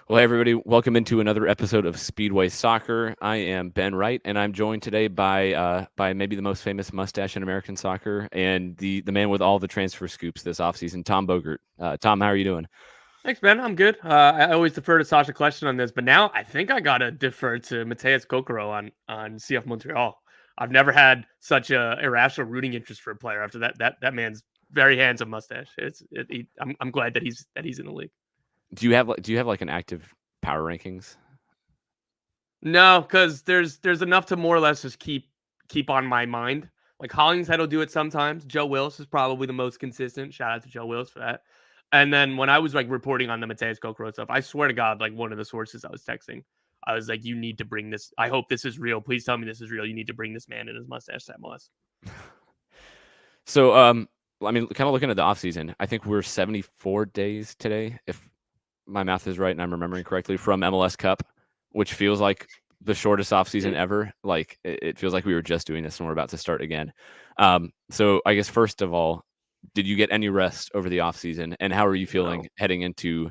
Well, hey everybody, welcome into another episode of Speedway Soccer. I am Ben Wright, and I'm joined today by maybe the most famous mustache in American soccer and the man with all the transfer scoops this offseason, Tom Bogert. Tom, how are you doing? Thanks, Ben. I'm good. I always defer to Sasha question on this, but now I think I gotta defer to Mateus Kokoro on CF Montreal. I've never had such a irrational rooting interest for a player after that man's very handsome mustache. I'm glad that he's in the league. Do you have like an active power rankings? No, because there's enough to more or less just keep on my mind. Like Hollingshead will do it sometimes. Joe Wills is probably the most consistent. Shout out to Joe Wills for that. And then when I was like reporting on the Mateus Kokoro stuff, I swear to God, like one of the sources I was texting, I was like, "You need to bring this. I hope this is real. Please tell me this is real. You need to bring this man and his mustache to MLS." So, I mean, kind of looking at the offseason, I think we're 74 days today, if my math is right and I'm remembering correctly, from MLS Cup, which feels like the shortest offseason ever. Like it feels like we were just doing this and we're about to start again. So I guess first of all, did you get any rest over the offseason, and how are you feeling No. heading into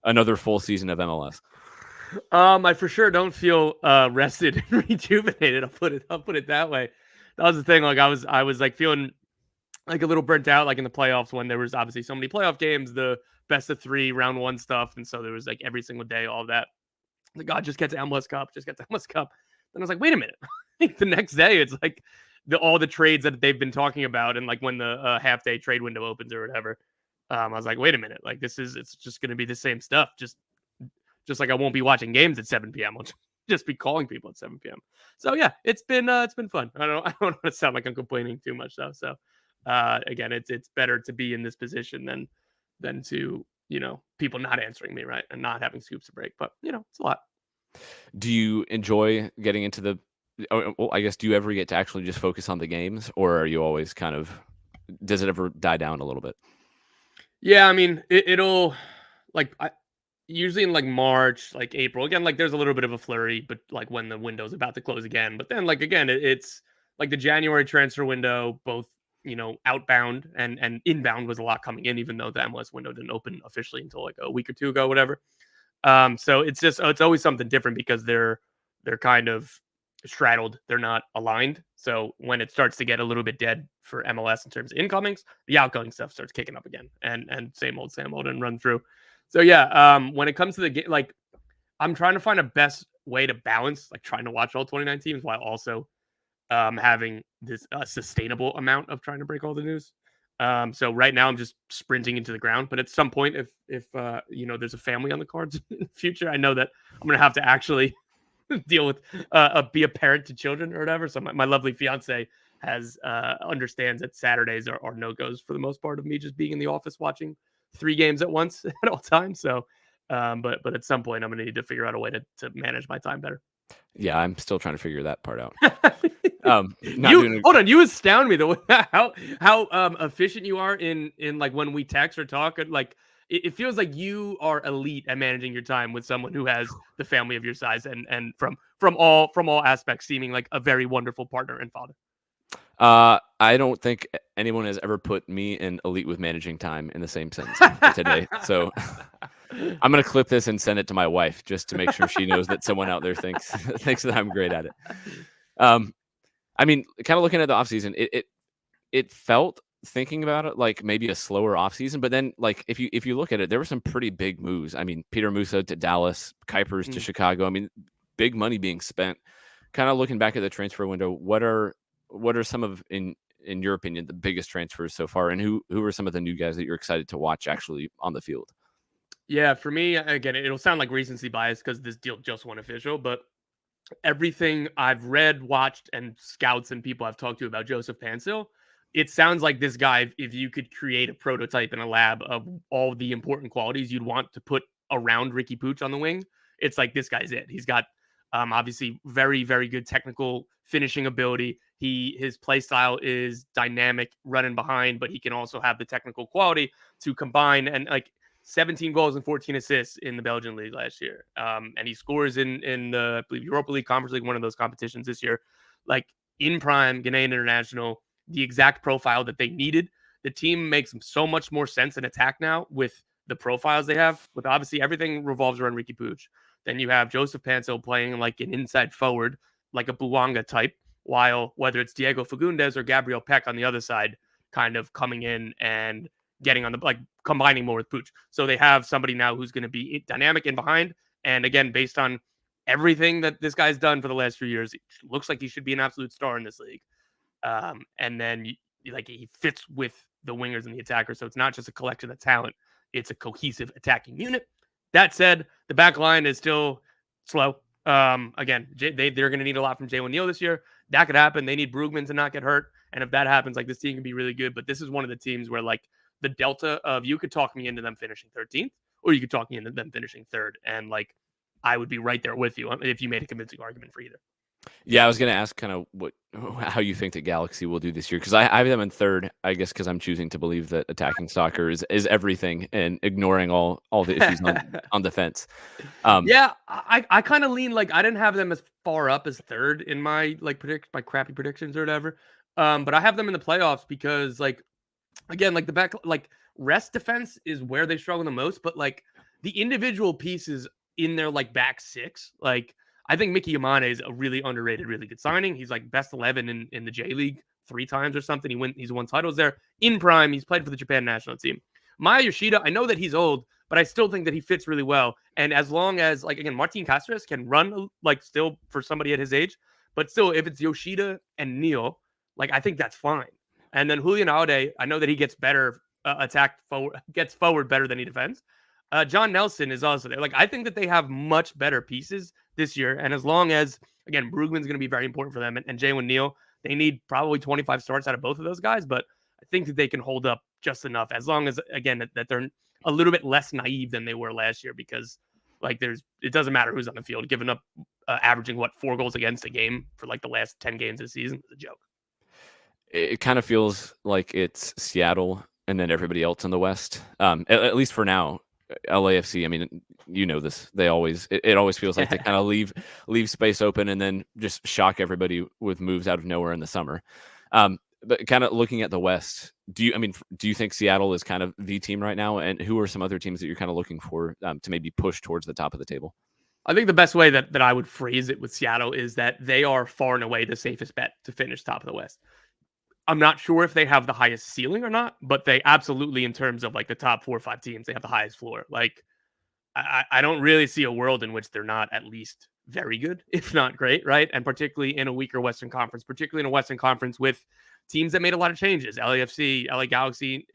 another full season of MLS? I for sure don't feel rested and rejuvenated. I'll put it that way. That was the thing. Like I was like feeling like a little burnt out, like in the playoffs when there was obviously so many playoff games, the best of three, round one stuff, and so there was like every single day, all of that. Like, God, just get to MLS Cup, just get to MLS Cup. Then I was like, wait a minute. The next day, it's like all the trades that they've been talking about, and like when the half day trade window opens or whatever. I was like, wait a minute, like it's just going to be the same stuff. Just like I won't be watching games at 7 p.m. I'll just be calling people at 7 p.m. So yeah, it's been fun. I don't want to sound like I'm complaining too much though. So again, it's better to be in this position than to people not answering me, right, and not having scoops to break. But it's a lot. Do you enjoy getting into the? Well, I guess, do you ever get to actually just focus on the games, or are you always kind of? Does it ever die down a little bit? Yeah, I mean it'll like usually in like March, like April. Again, like there's a little bit of a flurry, but like when the window's about to close again. But then like again, it's like the January transfer window, both outbound and inbound was a lot coming in, even though the MLS window didn't open officially until like a week or two ago, whatever. So it's always something different because they're kind of straddled. They're not aligned. So when it starts to get a little bit dead for MLS in terms of incomings, the outgoing stuff starts kicking up again, and same old and run through. So yeah, when it comes to the game, like I'm trying to find a best way to balance, like trying to watch all 29 teams while also having this sustainable amount of trying to break all the news. So right now I'm just sprinting into the ground, but at some point, if there's a family on the cards in the future, I know that I'm gonna have to actually deal with be a parent to children or whatever. So my lovely fiance has understands that Saturdays are no goes for the most part of me just being in the office watching 3 games at once at all times. So, but at some point I'm gonna need to figure out a way to manage my time better. Yeah, I'm still trying to figure that part out. Not You doing. hold on, you astound me the way how efficient you are in like when we text or talk. Like it feels like you are elite at managing your time with someone who has the family of your size and from all aspects seeming like a very wonderful partner and father. I don't think anyone has ever put me and elite with managing time in the same sentence today. So I'm gonna clip this and send it to my wife just to make sure she knows that someone out there thinks thinks that I'm great at it. Um, I mean, kind of looking at the offseason, it felt, thinking about it, like maybe a slower offseason, but then like if you look at it, there were some pretty big moves. I mean, Peter Musa to Dallas, Kuipers to Chicago. I mean, big money being spent. Kind of looking back at the transfer window, what are some of, in your opinion, the biggest transfers so far, and who are some of the new guys that you're excited to watch actually on the field? Yeah, for me, again, it'll sound like recency bias because this deal just went official, but everything I've read, watched, and scouts and people I've talked to about Joseph Paintsil, it sounds like this guy, if you could create a prototype in a lab of all the important qualities you'd want to put around Ricky Pooch on the wing, it's like this guy's it. He's got obviously very, very good technical finishing ability. His play style is dynamic, running behind, but he can also have the technical quality to combine and like 17 goals and 14 assists in the Belgian league last year. And he scores in the, I believe, Europa League, Conference League, one of those competitions this year. Like in prime, Ghanaian international, the exact profile that they needed. The team makes so much more sense in attack now with the profiles they have, with obviously everything revolves around Ricky Puig. Then you have Joseph Paintsil playing like an inside forward, like a Buanga type, while whether it's Diego Fagundes or Gabriel Peck on the other side, kind of coming in and getting on the like combining more with Puig. So they have somebody now who's going to be dynamic in behind. And again, based on everything that this guy's done for the last few years, it looks like he should be an absolute star in this league. And then like he fits with the wingers and the attackers. So it's not just a collection of talent, it's a cohesive attacking unit. That said, the back line is still slow. Again, they're going to need a lot from Jalen Neal this year. That could happen. They need Brugman to not get hurt. And if that happens, like this team can be really good. But this is one of the teams where like the delta of you could talk me into them finishing 13th, or you could talk me into them finishing third. And like I would be right there with you if you made a convincing argument for either. Yeah, I was going to ask kind of how you think the Galaxy will do this year, because I have them in third, I guess, because I'm choosing to believe that attacking soccer is everything and ignoring all the issues on defense. Yeah, I kind of lean like I didn't have them as far up as third in my like my crappy predictions or whatever. But I have them in the playoffs because like again, like the back like rest defense is where they struggle the most, but like the individual pieces in their like back six, like I think Mickey Yamane is a really underrated, really good signing. He's like best 11 in the J League 3 times or something. He's won titles there in prime. He's played for the Japan national team. Maya Yoshida, I know that he's old, but I still think that he fits really well. And as long as like again, Martin Cáceres can run like still for somebody at his age, but still if it's Yoshida and Neal, like I think that's fine. And then Julian Aude, I know that he gets better gets forward better than he defends. John Nelson is also there. Like I think that they have much better pieces this year. And as long as, again, Brugman's going to be very important for them and Jalen Neal, they need probably 25 starts out of both of those guys. But I think that they can hold up just enough as long as, again, that they're a little bit less naive than they were last year because, like, it doesn't matter who's on the field. Giving up, averaging, 4 goals against a game for, like, the last 10 games of the season is a joke. It kind of feels like it's Seattle and then everybody else in the West, at least for now. LAFC, I mean, you know this. It always feels like they kind of leave space open and then just shock everybody with moves out of nowhere in the summer. But kind of looking at the West, do you think Seattle is kind of the team right now? And who are some other teams that you're kind of looking for to maybe push towards the top of the table? I think the best way that I would phrase it with Seattle is that they are far and away the safest bet to finish top of the West. I'm not sure if they have the highest ceiling or not, but they absolutely, in terms of like the top 4 or 5 teams, they have the highest floor. Like, I don't really see a world in which they're not at least very good, if not great, right? And particularly in a weaker Western Conference, particularly in a Western Conference with teams that made a lot of changes, LAFC, LA Galaxy,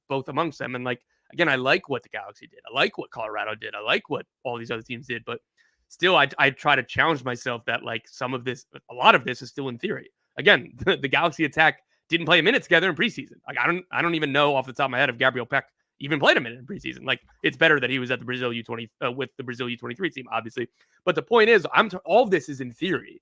both amongst them. And like, again, I like what the Galaxy did. I like what Colorado did. I like what all these other teams did. But still, I try to challenge myself that like a lot of this is still in theory. Again, the Galaxy attack didn't play a minute together in preseason. Like I don't even know off the top of my head if Gabriel Peck even played a minute in preseason. Like it's better that he was at the Brazil U20 with the Brazil U23 team, obviously. But the point is, all of this is in theory.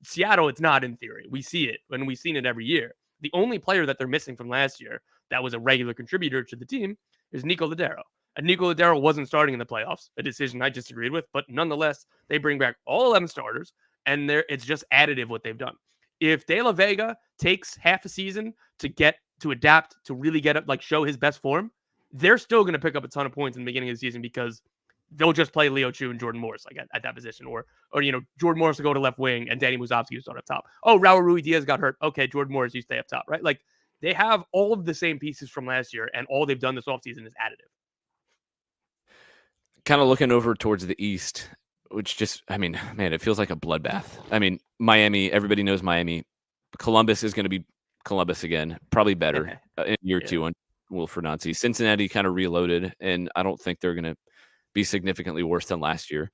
Seattle, it's not in theory. We see it, and we've seen it every year. The only player that they're missing from last year that was a regular contributor to the team is Nico Ladero. And Nico Ladero wasn't starting in the playoffs, a decision I disagreed with. But nonetheless, they bring back all 11 starters, and it's just additive what they've done. If De La Vega takes half a season to adapt, to really get up, like show his best form, they're still going to pick up a ton of points in the beginning of the season because they'll just play Leo Chu and Jordan Morris like at that position, or Jordan Morris will go to left wing and Danny Musovski will start up top. Oh, Raul Ruidiaz got hurt. Okay, Jordan Morris, you stay up top, right? Like they have all of the same pieces from last year, and all they've done this offseason is additive. Kind of looking over towards the East, which just, I mean, man, it feels like a bloodbath. I mean, Miami, everybody knows Miami. Columbus is going to be Columbus again, probably better in year 2 on Wilfred Nancy. Cincinnati kind of reloaded, and I don't think they're going to be significantly worse than last year.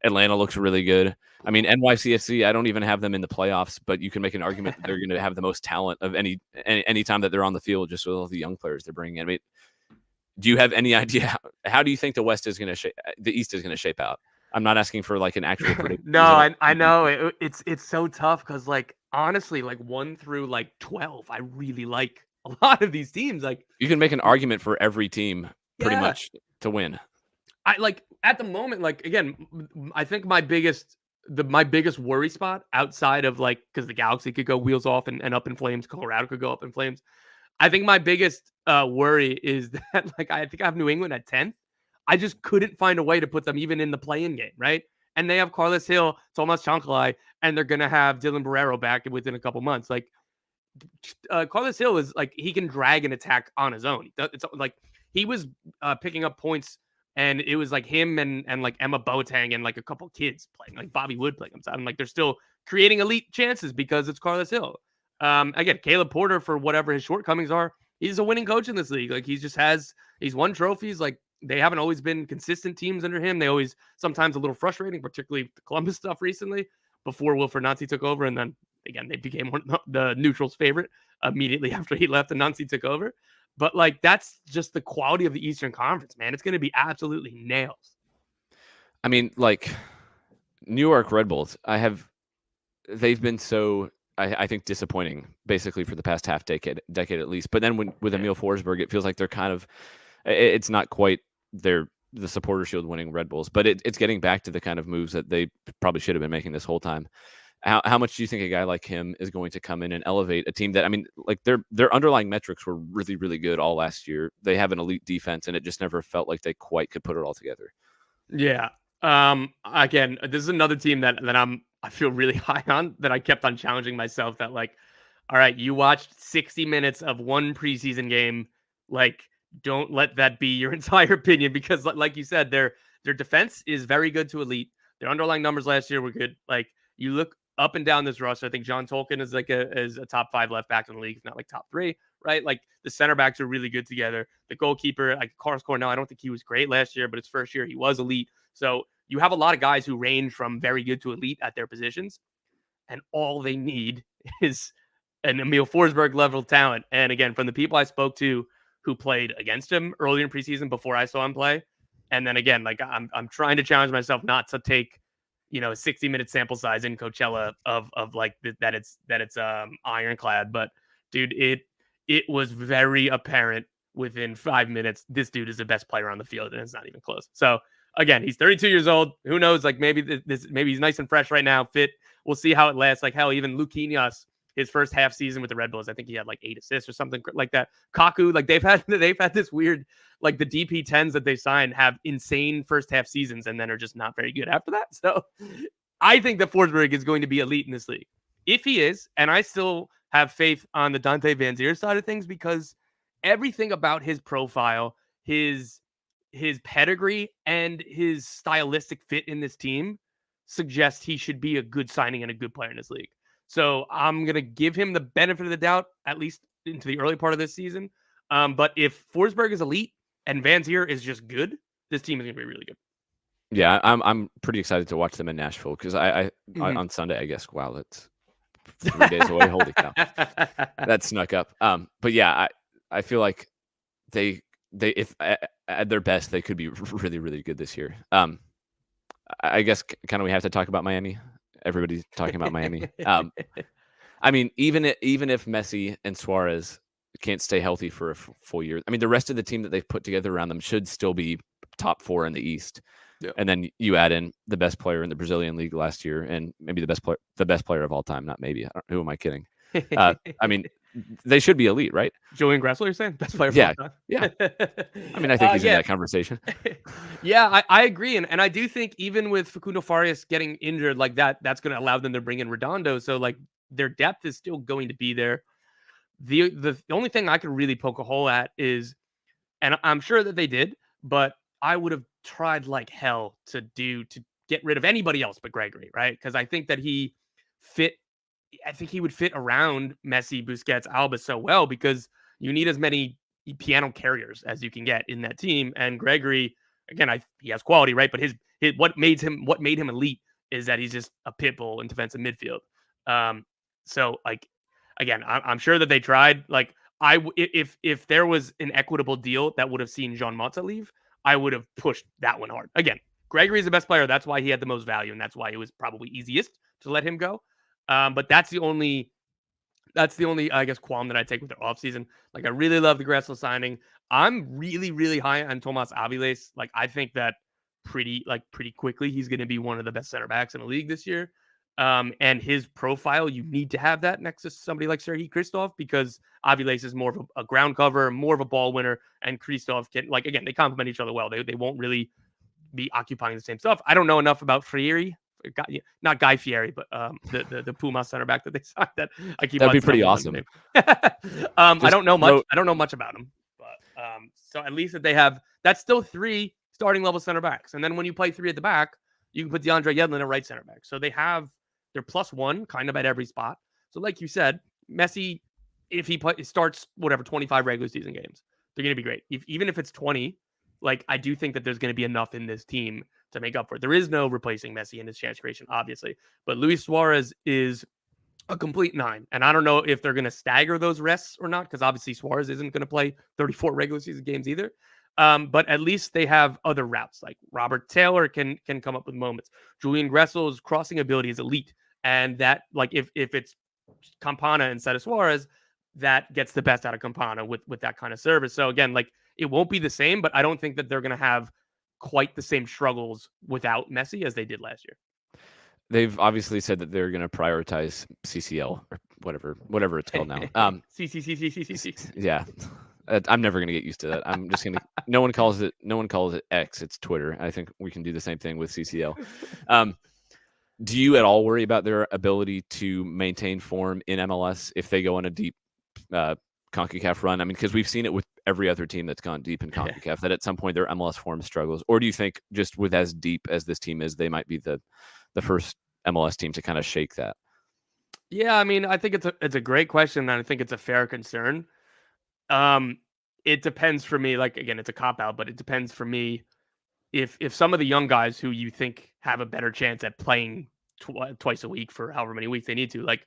Atlanta looks really good. I mean, NYCFC, I don't even have them in the playoffs, but you can make an argument that they're going to have the most talent of any time that they're on the field, just with all the young players they're bringing in. I mean, do you have any idea how do you think the East is going to shape out? I'm not asking for like an actual prediction. No, I know it's so tough because like honestly, like 1 through like 12, I really like a lot of these teams. Like you can make an argument for every team pretty much to win. I like at the moment, like again, I think my biggest worry spot outside of like because the Galaxy could go wheels off and up in flames, Colorado could go up in flames. I think my biggest worry is that like I think I have New England at 10th. I just couldn't find a way to put them even in the play-in game, right? And they have Carlos Hill, Tomas Chancalay, and they're gonna have Dylan Barrero back within a couple months. Like Carlos Hill is like he can drag an attack on his own. It's like he was picking up points, and it was like him and like Emma Boateng and like a couple kids playing, like Bobby Wood playing. I'm like they're still creating elite chances because it's Carlos Hill. Again, Caleb Porter, for whatever his shortcomings are, he's a winning coach in this league. Like he's won trophies. Like they haven't always been consistent teams under him. They always sometimes a little frustrating, particularly the Columbus stuff recently before Wilfred Nancy took over, and then again, they became the neutrals' favorite immediately after he left and Nancy took over. But like, that's just the quality of the Eastern Conference, man. It's going to be absolutely nails. I mean, like New York Red Bulls, they've been so, I think, disappointing basically for the past half decade at least. But then with Emil Forsberg, it feels like they're kind of, it's not quite the supporter shield winning Red Bulls, but it's getting back to the kind of moves that they probably should have been making this whole time. How much do you think a guy like him is going to come in and elevate a team that, I mean, like their underlying metrics were really, really good all last year. They have an elite defense, and it just never felt like they quite could put it all together. Yeah. Again, this is another team that I feel really high on, that I kept on challenging myself that like, all right, you watched 60 minutes of one preseason game. Like, don't let that be your entire opinion, because like you said, their defense is very good to elite. Their underlying numbers last year were good. Like, you look up and down this roster, I think John Tolkien is like a top 5 left back in the league, if not like top 3, right? Like the center backs are really good together. The goalkeeper, like Carlos Cornell, I don't think he was great last year, but his first year he was elite. So you have a lot of guys who range from very good to elite at their positions, and all they need is an Emil Forsberg level talent. And again, from the people I spoke to who played against him earlier in preseason before I saw him play, and then again, like I'm trying to challenge myself not to take, a 60-minute sample size in Coachella of like that it's ironclad. But dude, it was very apparent within 5 minutes this dude is the best player on the field, and it's not even close. So again, he's 32 years old. Who knows? Like maybe maybe he's nice and fresh right now, fit. We'll see how it lasts. Like hell, even Luke Quinones, his first half season with the Red Bulls, I think he had like 8 assists or something like that. Kaku, like they've had this weird, like the DP10s that they signed have insane first half seasons and then are just not very good after that. So I think that Forsberg is going to be elite in this league. If he is, and I still have faith on the Dante Van Zier side of things, because everything about his profile, his pedigree, and his stylistic fit in this team suggests he should be a good signing and a good player in this league. So I'm going to give him the benefit of the doubt, at least into the early part of this season. But if Forsberg is elite and Van Zier is just good, this team is going to be really good. Yeah, I'm pretty excited to watch them in Nashville, because I on Sunday, I guess. Wow, that's 3 days away. Holy cow, that snuck up. But yeah, I feel like they if at their best they could be really, really good this year. I guess kind of we have to talk about Miami. Everybody's talking about Miami. I mean, even if Messi and Suarez can't stay healthy for a full year, I mean, the rest of the team that they've put together around them should still be top 4 in the East. Yeah. And then you add in the best player in the Brazilian league last year, and maybe the best player of all time. Not maybe. Who am I kidding? I mean, they should be elite, right? Julian Gressler, you're saying? Best player of all time? Yeah. I mean, I think he's in that conversation. Yeah, I agree. And I do think even with Facundo Farias getting injured like that, that's going to allow them to bring in Redondo. So, like, their depth is still going to be there. The only thing I could really poke a hole at is, and I'm sure that they did, but I would have tried like hell to get rid of anybody else but Gregory, right? Because I think that he would fit around Messi, Busquets, Alba so well, because you need as many piano carriers as you can get in that team. And Gregory, again, he has quality, right? But his what made him elite is that he's just a pit bull in defensive midfield. So like, again, I'm sure that they tried. Like, if there was an equitable deal that would have seen Jean Mota leave, I would have pushed that one hard. Again, Gregory is the best player. That's why he had the most value, and that's why it was probably easiest to let him go. But that's the only, I guess, qualm that I take with their offseason. Like, I really love the Gressel signing. I'm really, really high on Tomas Aviles. Like, I think that pretty quickly he's going to be one of the best center backs in the league this year. And his profile, you need to have that next to somebody like Sergei Kristov, because Aviles is more of a ground cover, more of a ball winner, and Kristov can, like, again, they complement each other well. They won't really be occupying the same stuff. I don't know enough about Fieri, not Guy Fieri, but the Puma center back that they signed. That I keep That'd on be pretty saying awesome. I don't know much. I don't know much about him, but so at least that they have, that's still 3 starting level center backs, and then when you play 3 at the back, you can put DeAndre Yedlin at right center back. So they're +1 kind of at every spot. So like you said, Messi, if he starts whatever 25 regular season games, they're going to be great. Even if it's 20, like, I do think that there's going to be enough in this team to make up for it. There is no replacing Messi in his chance creation, obviously, but Luis Suarez is a complete 9. And I don't know if they're going to stagger those rests or not, because obviously Suarez isn't going to play 34 regular season games either. But at least they have other routes. Like Robert Taylor can come up with moments. Julian Gressel's crossing ability is elite. And that, like, if it's Campana instead of Suarez, that gets the best out of Campana with that kind of service. So again, like, it won't be the same, but I don't think that they're going to have quite the same struggles without Messi as they did last year. They've obviously said that they're going to prioritize CCL or whatever it's called now. Yeah. I'm never going to get used to that. I'm just going to, no one calls it X, it's Twitter. I think we can do the same thing with CCL. Do you at all worry about their ability to maintain form in MLS if they go on a deep CONCACAF run? I mean, because we've seen it with every other team that's gone deep in CONCACAF, that at some point their MLS form struggles. Or do you think just with as deep as this team is, they might be the first MLS team to kind of shake that? Yeah, I mean, I think it's a great question, and I think it's a fair concern. It depends for me. Like, again, it's a cop out, but it depends for me if some of the young guys who you think have a better chance at playing twice a week for however many weeks they need to, like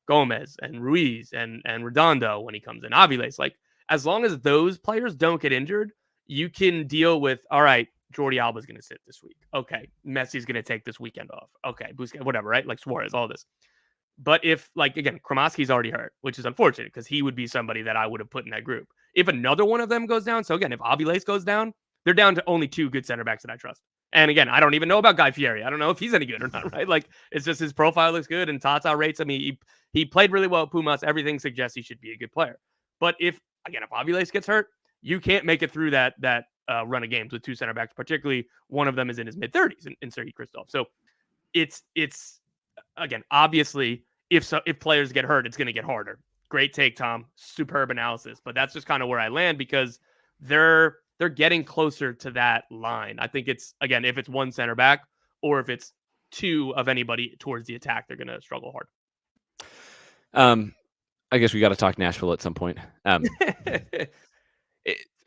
Gomez and Ruiz and Redondo when he comes in, Aviles, like, as long as those players don't get injured, you can deal with, all right, Jordi Alba's going to sit this week. Okay, Messi's going to take this weekend off. Okay, Busquets, whatever, right? Like Suarez, all this. But if, like, again, Kromaski's already hurt, which is unfortunate because he would be somebody that I would have put in that group. If another one of them goes down, so again, if Aviles goes down, they're down to only 2 good center backs that I trust. And again, I don't even know about Guy Fieri. I don't know if he's any good or not, right? Like, it's just his profile looks good, and Tata rates him. He played really well at Pumas. Everything suggests he should be a good player. But if Aviles gets hurt, you can't make it through that run of games with 2 center backs, particularly one of them is in his mid-30s in Sergei Kristov. So it's again, obviously, if players get hurt, it's going to get harder. Great take, Tom. Superb analysis. But that's just kind of where I land, because they're getting closer to that line. I think it's, again, if it's 1 center back or if it's 2 of anybody towards the attack, they're going to struggle hard. I guess we got to talk Nashville at some point.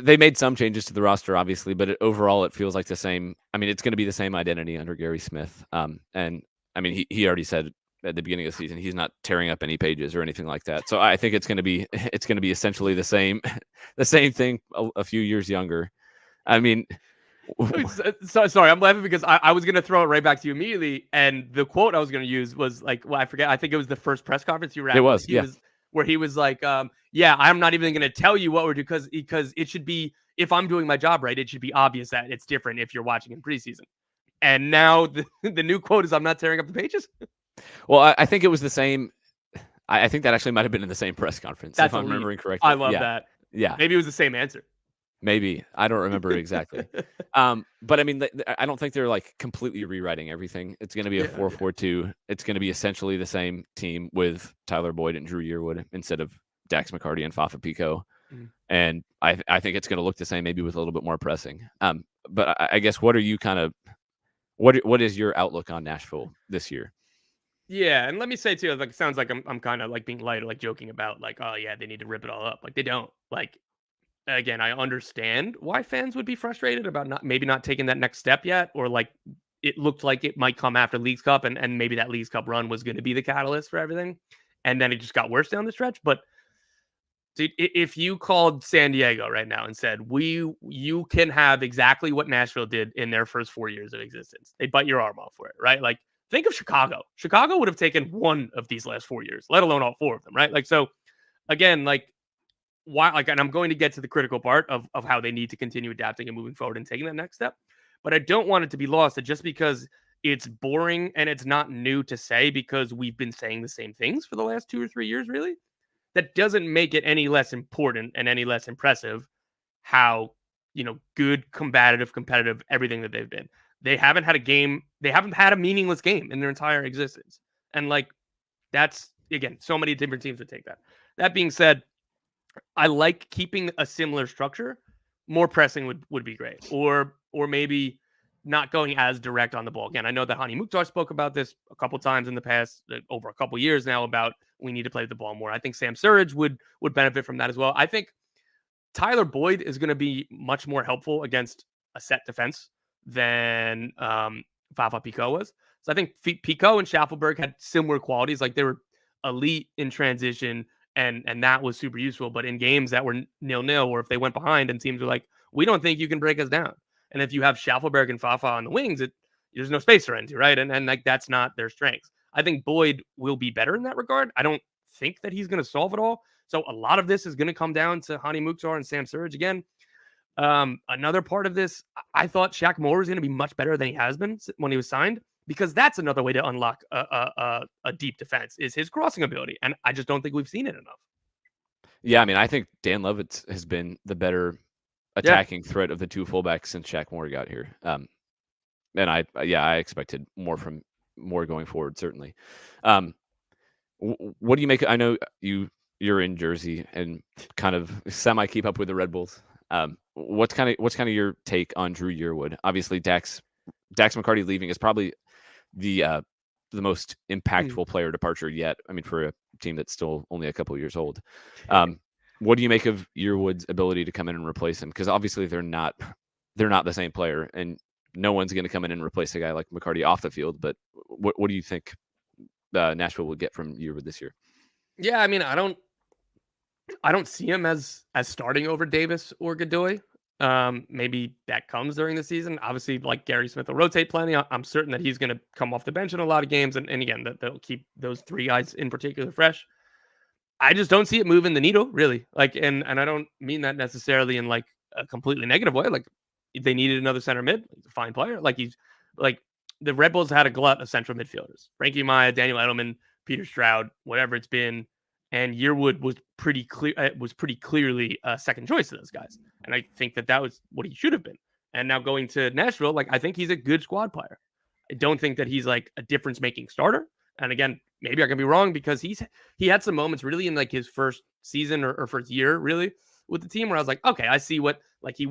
They made some changes to the roster, obviously, but overall it feels like the same. I mean, it's going to be the same identity under Gary Smith. And I mean, he already said at the beginning of the season he's not tearing up any pages or anything like that. So I think it's going to be essentially the same thing a few years younger. I mean, so sorry, I'm laughing because I was going to throw it right back to you immediately, and the quote I was going to use was like, well, I forget. I think it was the first press conference you were at. It was, where he was like, yeah, I'm not even going to tell you what we're doing because it should be, if I'm doing my job right, it should be obvious that it's different if you're watching in preseason. And now the new quote is, I'm not tearing up the pages. Well, I think it was the same. I think that actually might have been in the same press conference, if I'm remembering correctly. I love that. Yeah. Maybe it was the same answer. Maybe. I don't remember exactly. But I mean, I don't think they're like completely rewriting everything. It's going to be a 4-4-2. It's going to be essentially the same team with Tyler Boyd and Drew Yearwood instead of Dax McCarty and Fafa Pico. And I think it's going to look the same, maybe with a little bit more pressing. But I guess what is your outlook on Nashville this year? Yeah, and let me say too, like, it sounds like I'm kind of like being light or like joking about like, oh yeah, they need to rip it all up. Like, they don't. Like, again, I understand why fans would be frustrated about maybe not taking that next step yet, or like it looked like it might come after Leagues Cup, and maybe that Leagues Cup run was going to be the catalyst for everything, and then it just got worse down the stretch. But dude, if you called San Diego right now and said you can have exactly what Nashville did in their first 4 years of existence, they'd bite your arm off for it, right? Like, think of Chicago. Chicago would have taken one of these last 4 years, let alone all 4 of them, right? Like, so again, like, why, like, and I'm going to get to the critical part of how they need to continue adapting and moving forward and taking that next step. But I don't want it to be lost that just because it's boring and it's not new to say because we've been saying the same things for the last 2 or 3 years, really. That doesn't make it any less important and any less impressive how, good, competitive, everything that they've been. They haven't had a meaningless game in their entire existence. And that's, again, so many different teams would take that. That being said, I like keeping a similar structure. More pressing would be great. Or maybe not going as direct on the ball. Again, I know that Hany Mukhtar spoke about this a couple times in the past, over a couple years now, about we need to play the ball more. I think Sam Surridge would benefit from that as well. I think Tyler Boyd is going to be much more helpful against a set defense than Fafa Picault was. So I think Picault and Schaffelberg had similar qualities. Like they were elite in transition, and that was super useful. But in games that were 0-0, or if they went behind and teams were like, we don't think you can break us down. And if you have Schaffelberg and Fafa on the wings, there's no space to run to, right? And like that's not their strengths. I think Boyd will be better in that regard. I don't think that he's going to solve it all. So a lot of this is going to come down to Hany Mukhtar and Sam Surridge again. Another part of this, I thought Shaq Moore was going to be much better than he has been when he was signed, because that's another way to unlock a deep defense is his crossing ability. And I just don't think we've seen it enough. Yeah, I mean, I think Dan Lovitz has been the better attacking threat of the two fullbacks since Shaq Moore got here. And I expected more from Moore going forward, certainly. What do you make? I know you're in Jersey and kind of semi keep up with the Red Bulls. What's kind of your take on Drew Yearwood? Obviously, Dax McCarty leaving is probably the most impactful player departure yet. I mean, for a team that's still only a couple of years old. What do you make of Yearwood's ability to come in and replace him? Because obviously they're not the same player, and no one's going to come in and replace a guy like McCarty off the field. But what do you think Nashville will get from Yearwood this year? Yeah, I mean, I don't see him as starting over Davis or Godoy. Maybe that comes during the season. Obviously, like Gary Smith will rotate plenty. I'm certain that he's going to come off the bench in a lot of games. And again, that'll keep those three guys in particular fresh. I just don't see it moving the needle, really. And I don't mean that necessarily in like a completely negative way. Like they needed another center mid, he's a fine player. The Red Bulls had a glut of central midfielders: Frankie Maya, Daniel Edelman, Peter Stroud, whatever it's been. And Yearwood was pretty clearly a second choice to those guys. And I think that was what he should have been. And now going to Nashville, I think he's a good squad player. I don't think that he's like a difference-making starter. And again, maybe I can be wrong, because he had some moments really in like his first season or first year really with the team where I was like, okay, I see what, like he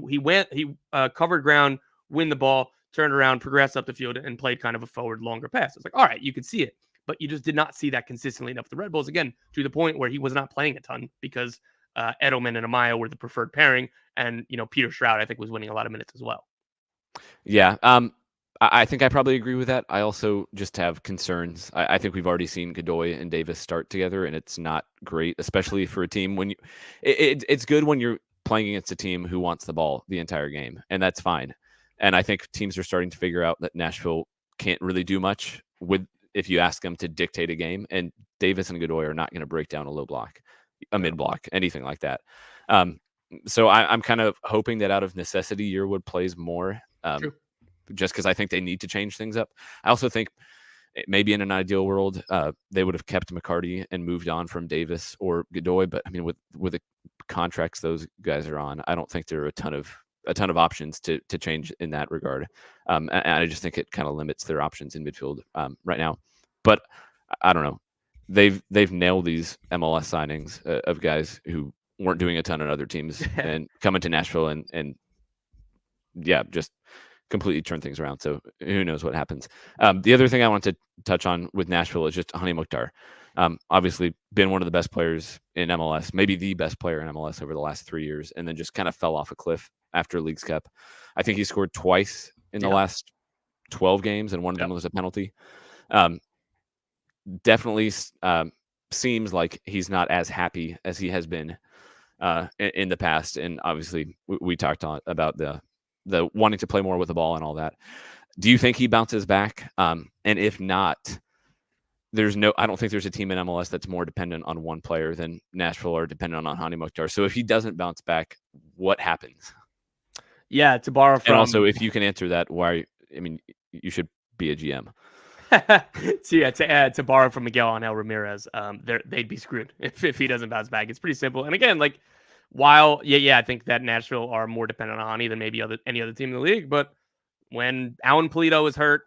covered ground, win the ball, turned around, progressed up the field, and played kind of a forward longer pass. It's like, all right, you could see it. But you just did not see that consistently enough with the Red Bulls, again, to the point where he was not playing a ton because Edelman and Amaya were the preferred pairing. And, Peter Stroud, I think, was winning a lot of minutes as well. Yeah. I think I probably agree with that. I also just have concerns. I think we've already seen Godoy and Davis start together, and it's not great, especially for a team when it's good when you're playing against a team who wants the ball the entire game, and that's fine. And I think teams are starting to figure out that Nashville can't really do much if you ask them to dictate a game, and Davis and Godoy are not going to break down a low block, a mid block, anything like that. So I'm kind of hoping that out of necessity, Yearwood plays more, just because I think they need to change things up. I also think maybe in an ideal world, they would have kept McCarty and moved on from Davis or Godoy. But I mean, with the contracts those guys are on, I don't think there are a ton of options to change in that regard. And I just think it kind of limits their options in midfield right now. But I don't know. They've nailed these MLS signings of guys who weren't doing a ton on other teams and coming to Nashville and just completely turn things around. So who knows what happens. The other thing I want to touch on with Nashville is just Hany Mukhtar. Obviously been one of the best players in MLS, maybe the best player in MLS over the last 3 years, and then just kind of fell off a cliff after Leagues Cup. I think he scored twice in the last 12 games, and one of them was a penalty. Definitely seems like he's not as happy as he has been in the past. And obviously we talked about the wanting to play more with the ball and all that. Do you think he bounces back? And if not, I don't think there's a team in MLS that's more dependent on one player than Nashville are dependent on Hany Mukhtar. So if he doesn't bounce back, what happens? Yeah, to borrow from. And also, if you can answer that, you should be a GM. So yeah, to borrow from Miguel Angel Ramirez, they'd be screwed if he doesn't bounce back. It's pretty simple. And again, like while I think that Nashville are more dependent on Hany than maybe any other team in the league. But when Alan Polito is hurt,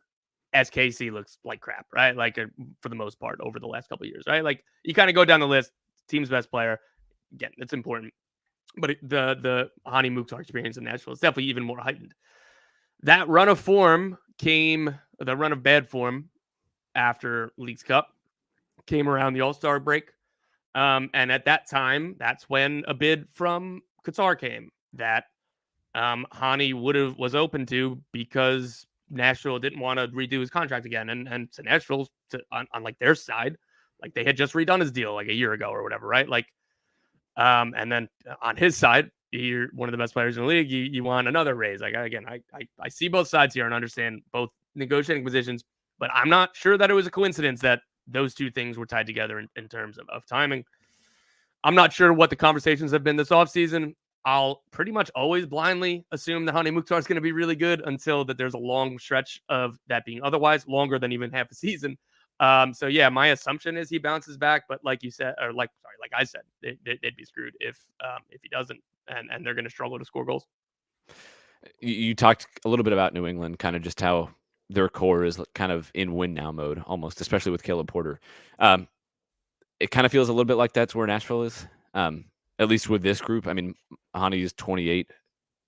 SKC looks like crap, right? Like for the most part over the last couple of years, right? Like you kind of go down the list, team's best player. Again, it's important, but the Hany Mukhtar experience in Nashville is definitely even more heightened. That run of bad form after Leagues Cup came around the All-Star break. And at that time, that's when a bid from Qatar came that Hany was open to because Nashville didn't want to redo his contract again. And so Nashville, on like their side, like they had just redone his deal like a year ago or whatever, right? Like, and then on his side, you're one of the best players in the league. You want another raise. Like again, I see both sides here and understand both negotiating positions, but I'm not sure that it was a coincidence that those two things were tied together in terms of timing. I'm not sure what the conversations have been this offseason. I'll pretty much always blindly assume that Hany Mukhtar is going to be really good until that there's a long stretch of that being otherwise, longer than even half a season. So yeah, my assumption is he bounces back, but like you said, or like I said, they'd be screwed if he doesn't, and they're going to struggle to score goals. You talked a little bit about New England, kind of just how their core is kind of in win now mode, almost, especially with Caleb Porter. It kind of feels a little bit like that's where Nashville is, at least with this group. I mean, Hany is 28,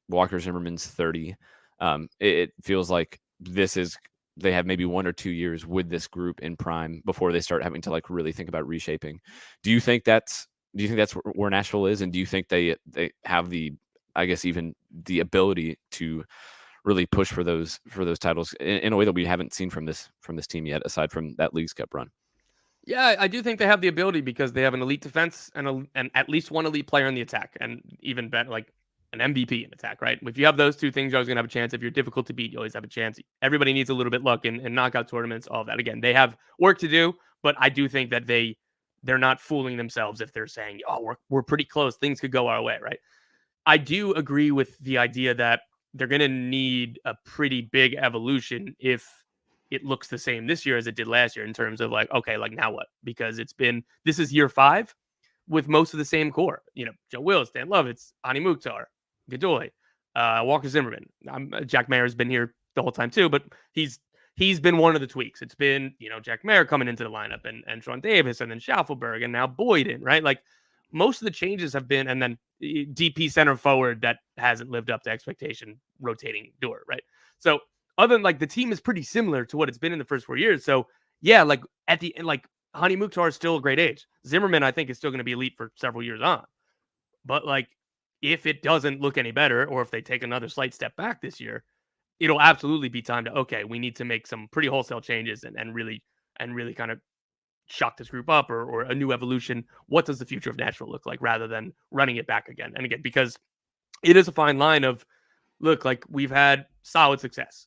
Walker Zimmerman's 30. It feels like they have maybe 1 or 2 years with this group in prime before they start having to like really think about reshaping. Do you think that's where Nashville is, and do you think they have the, I guess, even the ability to really push for those titles in a way that we haven't seen from this team yet, aside from that Leagues Cup run? Yeah, I do think they have the ability because they have an elite defense and at least one elite player in the attack, and even better, like an MVP in attack, right? If you have those two things, you're always going to have a chance. If you're difficult to beat, you always have a chance. Everybody needs a little bit luck in knockout tournaments, all of that. Again, they have work to do, but I do think that they're not fooling themselves if they're saying, oh, we're pretty close. Things could go our way, right? I do agree with the idea that they're going to need a pretty big evolution if it looks the same this year as it did last year in terms of like, okay, like now what? Because this is year 5 with most of the same core. You know, Joe Wills, Dan Lovitz, Hany Mukhtar, Godoy, Walker Zimmerman. Jack Mayer's been here the whole time too, but he's been one of the tweaks. It's been, Jack Mayer coming into the lineup and Sean Davis and then Schaufelberg and now Boyd in, right? Like most of the changes have been, and then DP center forward that hasn't lived up to expectation, rotating door, right? So other than like the team is pretty similar to what it's been in the first 4 years. So yeah, like at the end, like Hany Mukhtar is still a great age. Zimmerman, I think, is still going to be elite for several years on. But like, if it doesn't look any better, or if they take another slight step back this year, it'll absolutely be time to, okay, we need to make some pretty wholesale changes and really kind of shock this group up or a new evolution. What does the future of Nashville look like rather than running it back again? And again, because it is a fine line of, look, like we've had solid success.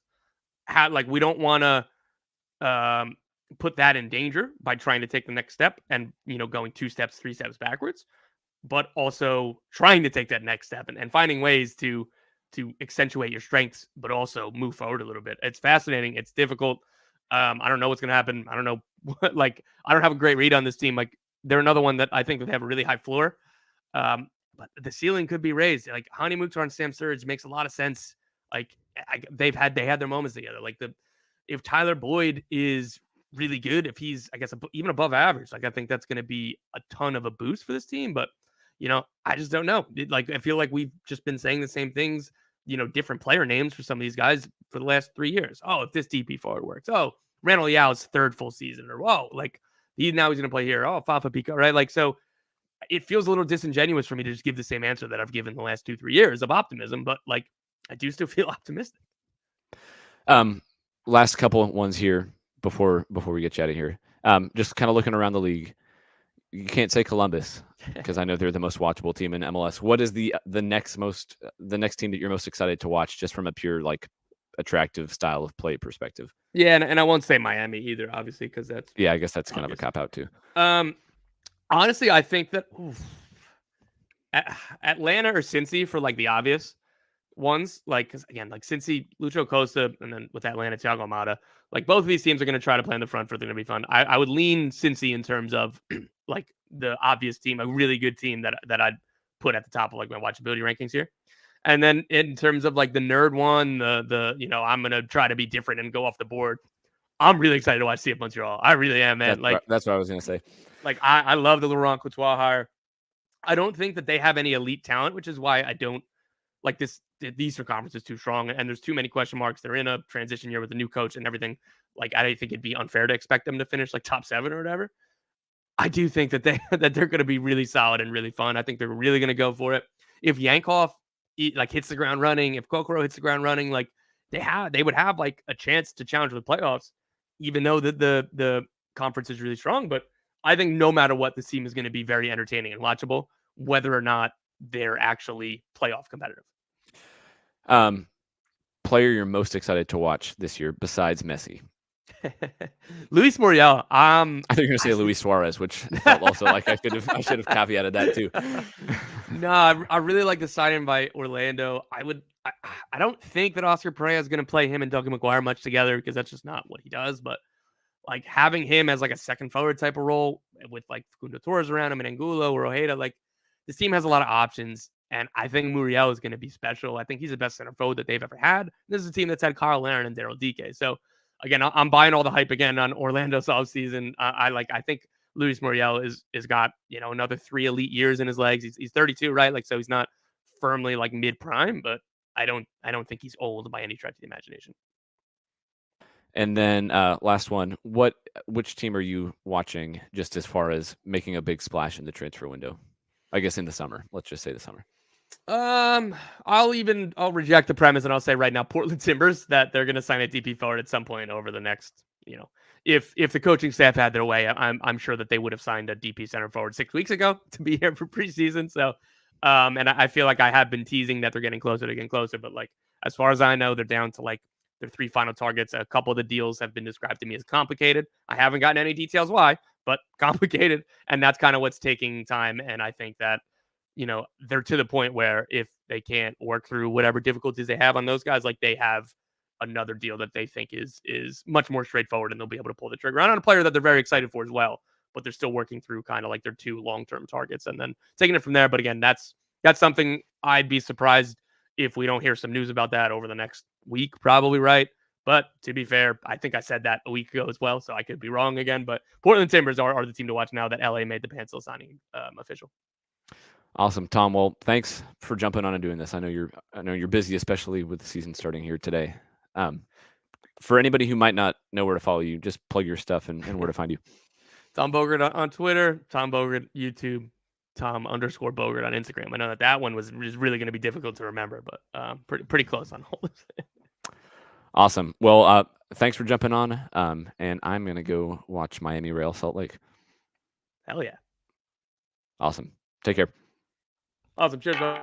Like we don't want to put that in danger by trying to take the next step and, going 2 steps, 3 steps backwards, but also trying to take that next step and finding ways to accentuate your strengths, but also move forward a little bit. It's fascinating. It's difficult. I don't know what's going to happen. I don't know what, like, I don't have a great read on this team. Like they're another one that I think that they have a really high floor. But the ceiling could be raised. Like Hany Mukhtar and Sam Sturridge makes a lot of sense. Like they had their moments together. Like if Tyler Boyd is really good, if he's, I guess, even above average, like I think that's going to be a ton of a boost for this team. But I just don't know. I feel like we've just been saying the same things, different player names for some of these guys for the last 3 years. Oh, if this DP forward works. Oh, Randall Yow's 3rd full season, or whoa, like he's going to play here. Oh, Fafa Pico, right? Like so. It feels a little disingenuous for me to just give the same answer that I've given the last 2-3 years of optimism, but like I do still feel optimistic. Last couple of ones here before we get you out of here. Just kind of looking around the league. You can't say Columbus because I know they're the most watchable team in MLS. What is the next team that you're most excited to watch, just from a pure like attractive style of play perspective? Yeah, and I won't say Miami either, obviously, because that's I guess that's kind of a cop out too. Honestly, I think that Atlanta or Cincy for like the obvious, ones, like, because again, like Cincy, Lucho Costa, and then with Atlanta, Thiago Almada, like both of these teams are going to try to play in the front for. They're going to be fun. I would lean Cincy in terms of like the obvious team, a really good team that I'd put at the top of like my watchability rankings here. And then in terms of like the nerd one, the I'm gonna try to be different and go off the board. I'm really excited to watch CF Montreal. I really am, man. That's what I was gonna say. Like I love the Laurent Courtois hire. I don't think that they have any elite talent, which is why I don't like this. The Eastern Conference is too strong, and there's too many question marks. They're in a transition year with a new coach and everything. Like I think it'd be unfair to expect them to finish like top 7 or whatever. I do think that they're going to be really solid and really fun. I think they're really going to go for it. If Yankov hits the ground running, if Kokoro hits the ground running, like they would have like a chance to challenge for the playoffs, even though the conference is really strong. But I think no matter what, this team is going to be very entertaining and watchable, whether or not they're actually playoff competitive. Player you're most excited to watch this year besides Messi? Luis Muriel. I think you're gonna say Luis Suarez, which felt also like I should have caveated that too. No, I really like the signing by Orlando. I don't think that Oscar Pereira is gonna play him and Dougie McGuire much together because that's just not what he does. But like having him as like a second forward type of role with like Facundo Torres around him and Angulo or Ojeda, like this team has a lot of options. And I think Muriel is going to be special. I think he's the best center forward that they've ever had. This is a team that's had Carl Laren and Daryl Dike. So again, I'm buying all the hype again on Orlando's offseason. I think Luis Muriel is got another 3 elite years in his legs. He's 32, right? Like so he's not firmly like mid prime, but I don't think he's old by any stretch of the imagination. And then last one, which team are you watching just as far as making a big splash in the transfer window? I guess in the summer. Let's just say the summer. I'll reject the premise and I'll say right now, Portland Timbers, that they're going to sign a DP forward at some point over the next, if the coaching staff had their way, I'm sure that they would have signed a DP center forward 6 weeks ago to be here for preseason. So, and I feel like I have been teasing that they're getting closer, but like, as far as I know, they're down to like their 3 final targets. A couple of the deals have been described to me as complicated. I haven't gotten any details why, but complicated. And that's kind of what's taking time. And I think that, they're to the point where if they can't work through whatever difficulties they have on those guys, like they have another deal that they think is much more straightforward and they'll be able to pull the trigger on a player that they're very excited for as well, but they're still working through kind of like their 2 long-term targets and then taking it from there. But again, that's something I'd be surprised if we don't hear some news about that over the next week, probably, right? But to be fair, I think I said that a week ago as well, so I could be wrong again. But Portland Timbers are the team to watch now that LA made the Paintsil signing official. Awesome, Tom. Well, thanks for jumping on and doing this. I know you're busy, especially with the season starting here today. For anybody who might not know where to follow you, just plug your stuff and where to find you. Tom Bogert on Twitter, Tom Bogert YouTube, Tom_Bogert on Instagram. I know that one was really going to be difficult to remember, but pretty close on all of it. Awesome. Well, thanks for jumping on. And I'm going to go watch Miami Real Salt Lake. Hell yeah. Awesome. Take care. Awesome. Cheers, bro.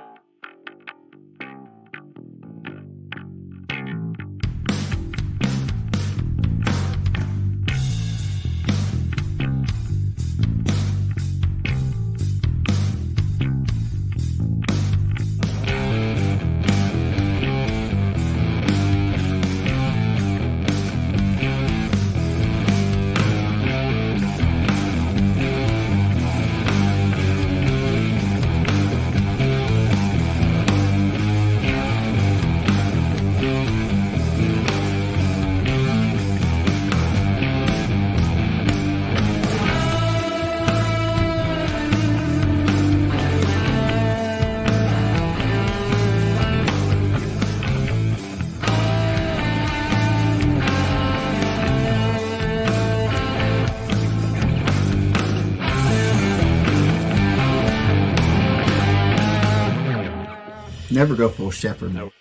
Never go full shepherd. Nope.